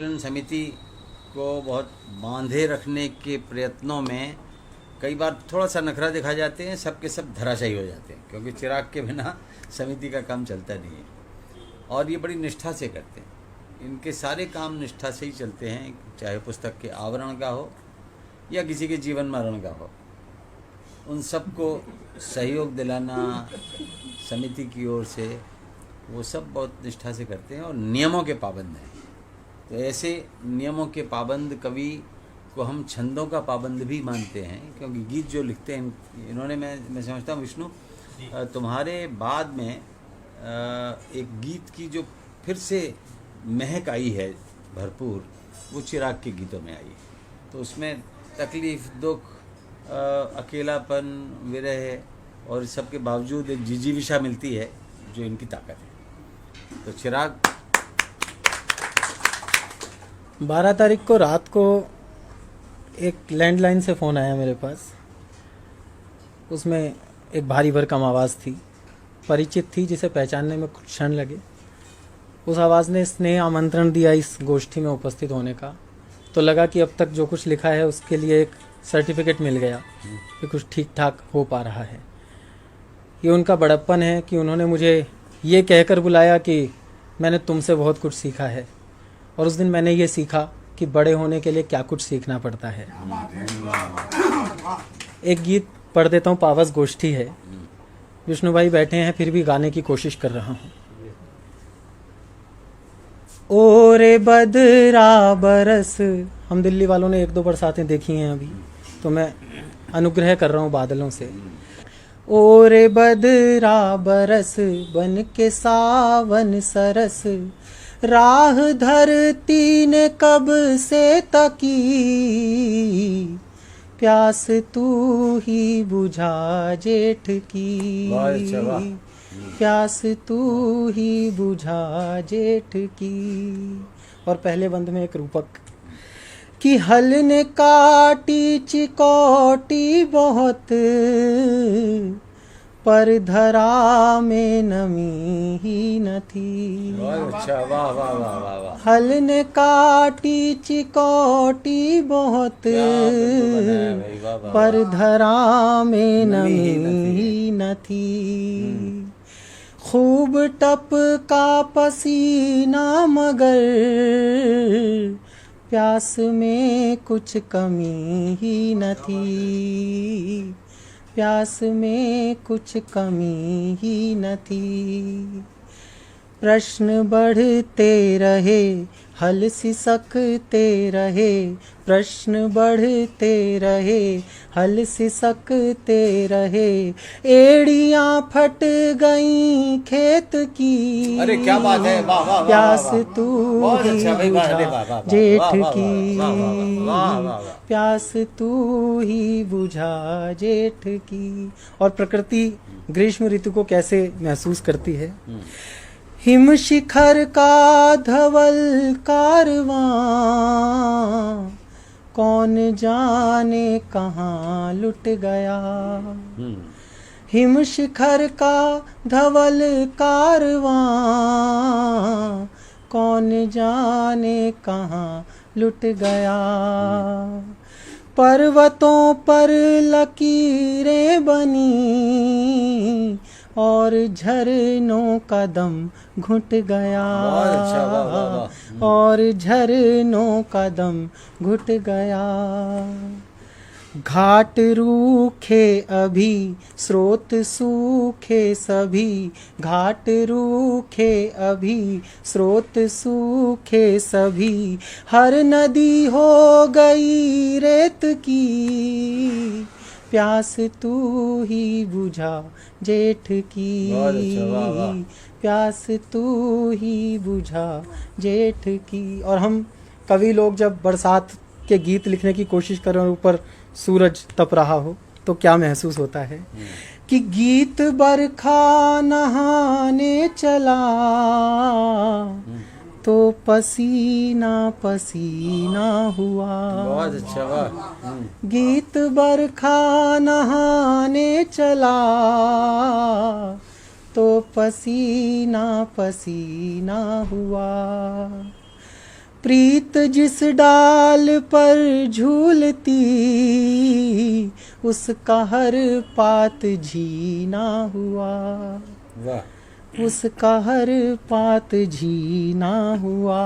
समिति को बहुत बांधे रखने के प्रयत्नों में कई बार थोड़ा सा नखरा दिखा जाते हैं, सब के सब धराशायी हो जाते हैं, क्योंकि चिराग के बिना समिति का काम चलता नहीं है। और ये बड़ी निष्ठा से करते हैं, इनके सारे काम निष्ठा से ही चलते हैं, चाहे पुस्तक के आवरण का हो या किसी के जीवन मरण का हो। उन सबको सहयोग दिलाना समिति की ओर से वो सब बहुत निष्ठा से करते हैं और नियमों के पाबंद हैं। तो ऐसे नियमों के पाबंद कवि को हम छंदों का पाबंद भी मानते हैं, क्योंकि गीत जो लिखते हैं इन्होंने, मैं समझता हूँ विष्णु तुम्हारे बाद में एक गीत की जो फिर से महक आई है भरपूर, वो चिराग के गीतों में आई है। तो उसमें तकलीफ, दुख, अकेलापन, विरह और सबके बावजूद एक जिजीविषा मिलती है जो इनकी ताकत है। तो चिराग 12 तारीख को रात को एक लैंडलाइन से फ़ोन आया मेरे पास। उसमें एक भारी भरकम आवाज़ थी, परिचित थी, जिसे पहचानने में कुछ क्षण लगे। उस आवाज़ ने स्नेह आमंत्रण दिया इस गोष्ठी में उपस्थित होने का। तो लगा कि अब तक जो कुछ लिखा है उसके लिए एक सर्टिफिकेट मिल गया कि कुछ ठीक ठाक हो पा रहा है। ये उनका बड़प्पन है कि उन्होंने मुझे ये कहकर बुलाया कि मैंने तुमसे बहुत कुछ सीखा है। और उस दिन मैंने ये सीखा कि बड़े होने के लिए क्या कुछ सीखना पड़ता है। एक गीत पढ़ देता हूँ, पावस गोष्ठी है। विष्णु भाई बैठे हैं, फिर भी गाने की कोशिश कर रहा हूँ। ओ रे बदरा बरस, हम दिल्ली वालों ने 1-2 बरसातें देखी हैं अभी, तो मैं अनुग्रह कर रहा हूँ बादलों से। ओ रे बदरा बरस, बन के सावन सरस, राह धरती ने कब से तकी, प्यास तू ही बुझा जेठ की, प्यास तू ही बुझा जेठ की। और पहले बंद में एक रूपक कि हल ने काटी चिकोटी बहुत, पर धरा में नमी ही न थी। अच्छा, वाह वाह वाह वाह वाह। हल ने काटी चिकोटी बहुत, पर धरा में नमी ही न थी। खूब टपका पसीना मगर, प्यास में कुछ कमी ही न थी, प्यास में कुछ कमी ही न थी। प्रश्न बढ़ते रहे, हल सिसकते रहे, प्रश्न बढ़ते रहे, हल सिसकते रहे, एड़ियाँ फट गईं खेत की। अरे क्या बात है, वाह वाह वाह, प्यास तू ही बुझा जेठ की, प्यास तू ही बुझा जेठ की। और प्रकृति ग्रीष्म ऋतु को कैसे महसूस करती है। हिम शिखर का धवल कारवां, कौन जाने कहाँ लुट गया। हिम शिखर का धवल कारवां, कौन जाने कहाँ लुट गया। पर्वतों पर लकीरें बनी, और झरनों का दम घुट गया। और झरनों का दम घुट गया। घाट रूखे अभी, स्रोत सूखे सभी, घाट रूखे अभी, स्रोत सूखे सभी, हर नदी हो गई रेत की, प्यास तू ही बुझा जेठ की, प्यास तू ही बुझा जेठ की। और हम कवि लोग जब बरसात के गीत लिखने की कोशिश करें और ऊपर सूरज तप रहा हो तो क्या महसूस होता है कि गीत बरखा नहाने चला, तो पसीना पसीना हुआ। बहुत अच्छा, वाह। गीत बरखा नहाने चला, तो पसीना पसीना हुआ। प्रीत जिस डाल पर झूलती उसका हर पात झीना हुआ, वाह। उसका हर पात झीना हुआ।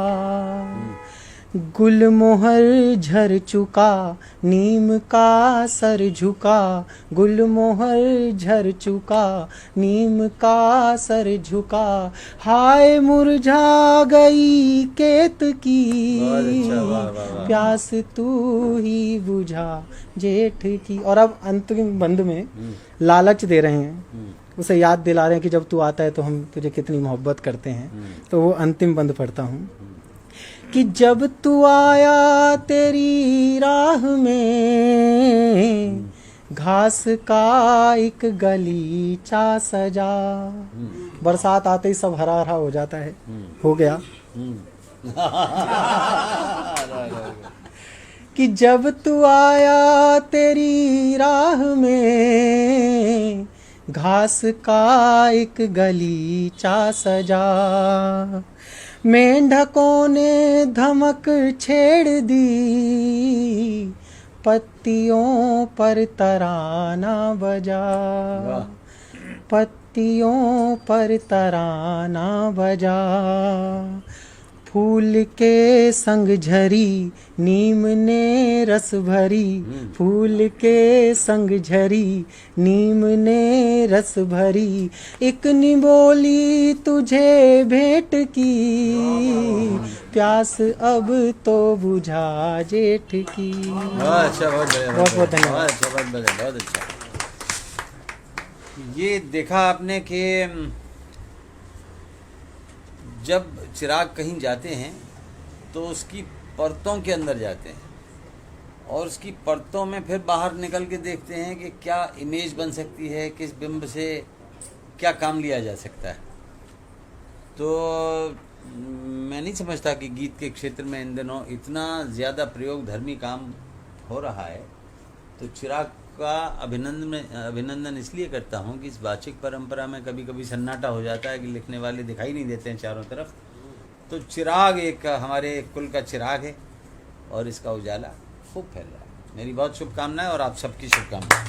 गुलमोहर झर चुका नीम का सर झुका, गुलमोहर झर चुका नीम का सर झुका। हाय मुरझा गई केतकी, बहुत अच्छा, वाह वाह वाह। प्यास तू ही बुझा जेठ की। और अब अंतिम बंद में लालच दे रहे हैं, उसे याद दिला रहे हैं कि जब तू आता है तो हम तुझे कितनी मोहब्बत करते हैं। तो वो अंतिम बंद पढ़ता हूँ कि जब तू आया तेरी राह में घास का एक गलीचा सजा। बरसात आते ही सब हरा हरा हो जाता है, हो गया। कि जब तू आया तेरी राह में घास का एक गलीचा सजा। मेंढकों ने धमक छेड़ दी, पत्तियों पर तराना बजा, पत्तियों पर तराना बजा। फूल के संग झरी नीम ने रस भरी, फूल के संग झरी नीम ने रस भरी। एक निबोली तुझे भेंट की, प्यास अब तो बुझा जेठ की। अच्छा, बहुत बढ़िया, बहुत बहुत धन्यवाद। बहुत अच्छा, बहुत बढ़िया, बहुत अच्छा। ये देखा आपने कि जब चिराग कहीं जाते हैं तो उसकी परतों के अंदर जाते हैं और उसकी परतों में फिर बाहर निकल के देखते हैं कि क्या इमेज बन सकती है, किस बिंब से क्या काम लिया जा सकता है। तो मैं नहीं समझता कि गीत के क्षेत्र में इन दिनों इतना ज़्यादा प्रयोग धर्मी काम हो रहा है। तो चिराग का अभिनंदन इसलिए करता हूँ कि इस वाचिक परंपरा में कभी कभी सन्नाटा हो जाता है कि लिखने वाले दिखाई नहीं देते हैं चारों तरफ। तो चिराग एक हमारे कुल का चिराग है और इसका उजाला खूब फैल रहा है। मेरी बहुत शुभकामनाएं और आप सबकी शुभकामनाएं।